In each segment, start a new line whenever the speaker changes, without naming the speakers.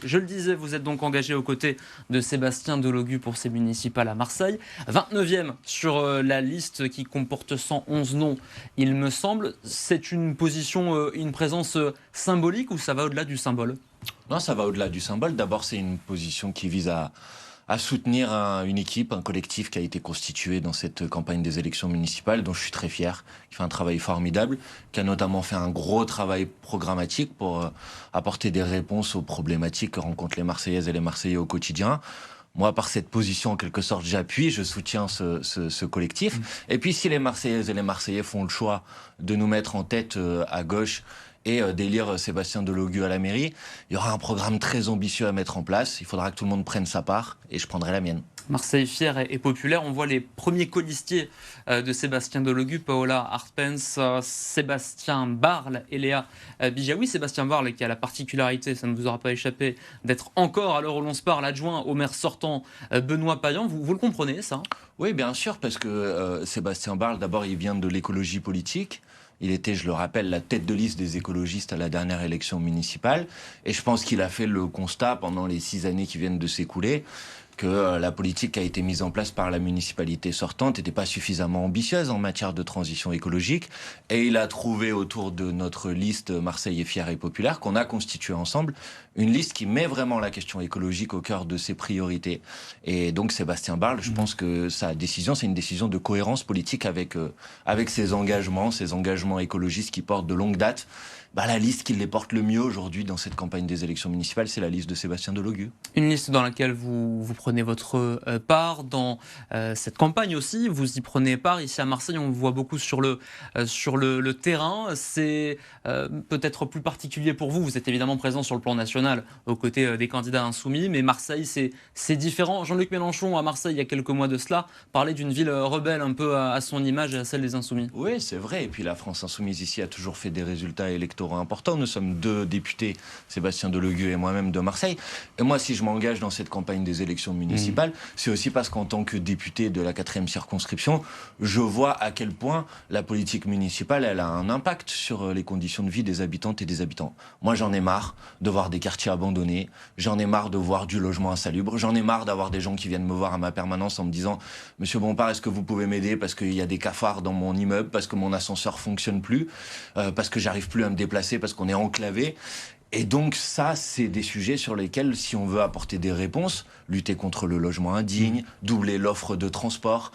Je le disais, vous êtes donc engagé aux côtés de Sébastien Delogu pour ces municipales à Marseille. 29e sur la liste qui comporte 111 noms, il me semble. C'est une position, une présence symbolique ou ça va au-delà du symbole ?
Non, ça va au-delà du symbole. D'abord, c'est une position qui vise à soutenir une équipe, un collectif qui a été constitué dans cette campagne des élections municipales, dont je suis très fier, qui fait un travail formidable, qui a notamment fait un gros travail programmatique pour apporter des réponses aux problématiques que rencontrent les Marseillaises et les Marseillais au quotidien. Moi, par cette position, en quelque sorte, j'appuie, je soutiens ce collectif. Et puis, si les Marseillaises et les Marseillais font le choix de nous mettre en tête à gauche et d'élire Sébastien Delogu à la mairie, il y aura un programme très ambitieux à mettre en place. Il faudra que tout le monde prenne sa part et je prendrai la mienne.
Marseille fière et populaire, on voit les premiers colistiers de Sébastien Delogu, Paola Arpens, Sébastien Barle et Léa Bijawi. Sébastien Barle qui a la particularité, ça ne vous aura pas échappé, d'être encore, à l'heure où l'on se parle, adjoint au maire sortant Benoît Payan. Vous le comprenez, ça ?
Oui, bien sûr, parce que Sébastien Barle, d'abord, il vient de l'écologie politique. Il était, je le rappelle, la tête de liste des écologistes à la dernière élection municipale. Et je pense qu'il a fait le constat pendant les 6 années qui viennent de s'écouler que la politique qui a été mise en place par la municipalité sortante n'était pas suffisamment ambitieuse en matière de transition écologique. Et il a trouvé autour de notre liste Marseille est fière et populaire, qu'on a constituée ensemble, une liste qui met vraiment la question écologique au cœur de ses priorités. Et donc Sébastien Barle, je pense que sa décision, c'est une décision de cohérence politique avec ses engagements écologistes qui portent de longue date. La liste qui les porte le mieux aujourd'hui dans cette campagne des élections municipales, c'est la liste de Sébastien Delogu.
Une liste dans laquelle vous prenez votre part, dans cette campagne aussi, vous y prenez part. Ici à Marseille, on vous voit beaucoup sur le terrain. C'est peut-être plus particulier pour vous. Vous êtes évidemment présent sur le plan national aux côtés des candidats insoumis, mais Marseille, c'est différent. Jean-Luc Mélenchon, à Marseille, il y a quelques mois de cela, parlait d'une ville rebelle un peu à son image et à celle des insoumis.
Oui, c'est vrai. Et puis la France insoumise ici a toujours fait des résultats électoraux importants. Nous sommes 2 députés, Sébastien Delogu et moi-même, de Marseille. Et moi, si je m'engage dans cette campagne des élections municipales, c'est aussi parce qu'en tant que député de la 4e circonscription, je vois à quel point la politique municipale, elle a un impact sur les conditions de vie des habitantes et des habitants. Moi, j'en ai marre de voir des quartiers abandonnés, j'en ai marre de voir du logement insalubre, j'en ai marre d'avoir des gens qui viennent me voir à ma permanence en me disant « Monsieur Bompard, est-ce que vous pouvez m'aider parce qu'il y a des cafards dans mon immeuble, parce que mon ascenseur fonctionne plus, parce que j'arrive plus à me déplacer parce qu'on est enclavé ». Et donc ça, c'est des sujets sur lesquels, si on veut apporter des réponses, lutter contre le logement indigne, doubler l'offre de transport,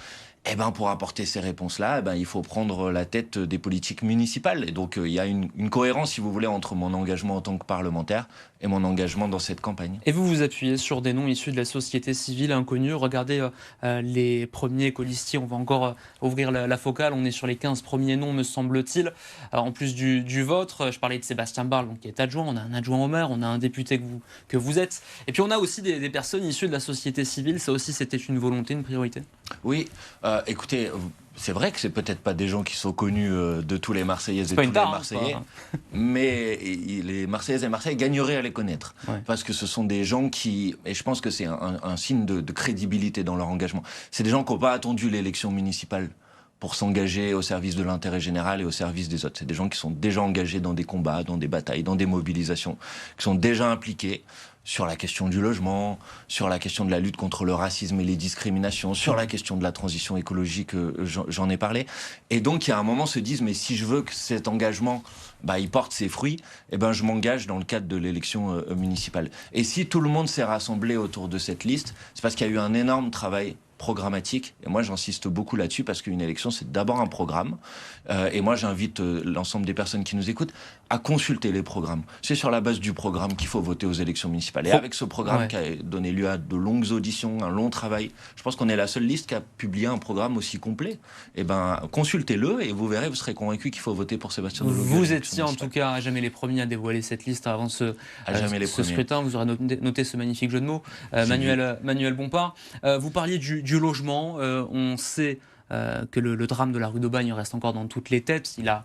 pour apporter ces réponses-là, il faut prendre la tête des politiques municipales. Et donc, il y a une cohérence, si vous voulez, entre mon engagement en tant que parlementaire et mon engagement dans cette campagne.
Et vous vous appuyez sur des noms issus de la société civile inconnue. Regardez les premiers colistiers. On va encore ouvrir la focale. On est sur les 15 premiers noms, me semble-t-il. En plus du vôtre, je parlais de Sébastien Barle, donc, qui est adjoint. On a un adjoint au maire, on a un député que vous êtes. Et puis, on a aussi des personnes issues de la société civile. Ça aussi, c'était une volonté, une priorité ?
Oui, écoutez, c'est vrai que c'est peut-être pas des gens qui sont connus de tous les Marseillaises et tous les Marseillais, mais les Marseillaises et Marseillais gagneraient à les connaître. Ouais. Parce que ce sont des gens qui, et je pense que c'est un signe de crédibilité dans leur engagement, c'est des gens qui n'ont pas attendu l'élection municipale pour s'engager au service de l'intérêt général et au service des autres. C'est des gens qui sont déjà engagés dans des combats, dans des batailles, dans des mobilisations, qui sont déjà impliqués sur la question du logement, sur la question de la lutte contre le racisme et les discriminations, sur la question de la transition écologique, j'en ai parlé. Et donc, il y a un moment, se disent, mais si je veux que cet engagement, il porte ses fruits, je m'engage dans le cadre de l'élection municipale. Et si tout le monde s'est rassemblé autour de cette liste, c'est parce qu'il y a eu un énorme travail programmatique, et moi j'insiste beaucoup là-dessus parce qu'une élection c'est d'abord un programme, et moi j'invite l'ensemble des personnes qui nous écoutent à consulter les programmes. C'est sur la base du programme qu'il faut voter aux élections municipales, et avec ce programme qui a donné lieu à de longues auditions, un long travail, je pense qu'on est la seule liste qui a publié un programme aussi complet. Consultez-le et vous verrez, vous serez convaincus qu'il faut voter pour Sébastien Delogu.
Vous étiez en tout cas à jamais les premiers à dévoiler cette liste avant ce scrutin, vous aurez noté ce magnifique jeu de mots, Manuel Bompard. Vous parliez du logement, on sait que le drame de la rue d'Aubagne reste encore dans toutes les têtes. Il a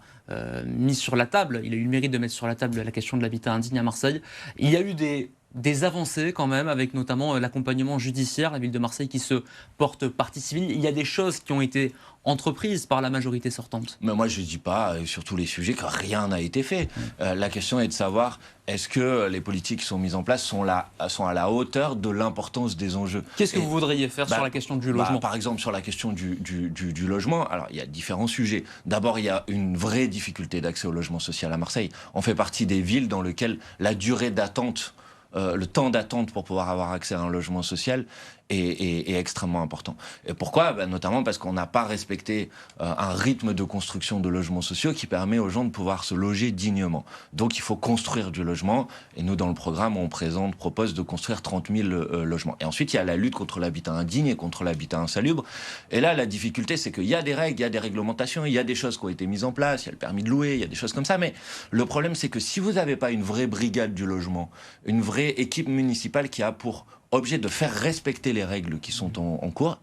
mis sur la table, il a eu le mérite de mettre sur la table la question de l'habitat indigne à Marseille. Il y a eu des des avancées quand même, avec notamment l'accompagnement judiciaire, la ville de Marseille qui se porte partie civile. Il y a des choses qui ont été entreprises par la majorité sortante.
Mais moi, je ne dis pas, sur tous les sujets, que rien n'a été fait. La question est de savoir, est-ce que les politiques qui sont mises en place sont à la hauteur de l'importance des enjeux?
Qu'est-ce que vous voudriez faire sur la question du logement?
Par exemple, sur la question du logement, alors il y a différents sujets. D'abord, il y a une vraie difficulté d'accès au logement social à Marseille. On fait partie des villes dans lesquelles la durée d'attente, le temps d'attente pour pouvoir avoir accès à un logement social est extrêmement important. Et pourquoi? Notamment parce qu'on n'a pas respecté un rythme de construction de logements sociaux qui permet aux gens de pouvoir se loger dignement. Donc il faut construire du logement, et nous dans le programme on propose de construire 30 000 logements. Et ensuite il y a la lutte contre l'habitat indigne et contre l'habitat insalubre. Et là la difficulté c'est qu'il y a des règles, il y a des réglementations, il y a des choses qui ont été mises en place, il y a le permis de louer, il y a des choses comme ça, mais le problème c'est que si vous n'avez pas une vraie brigade du logement, une vraie équipe municipale qui a pour objet de faire respecter les règles qui sont en cours,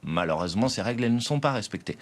malheureusement, ces règles, elles ne sont pas respectées.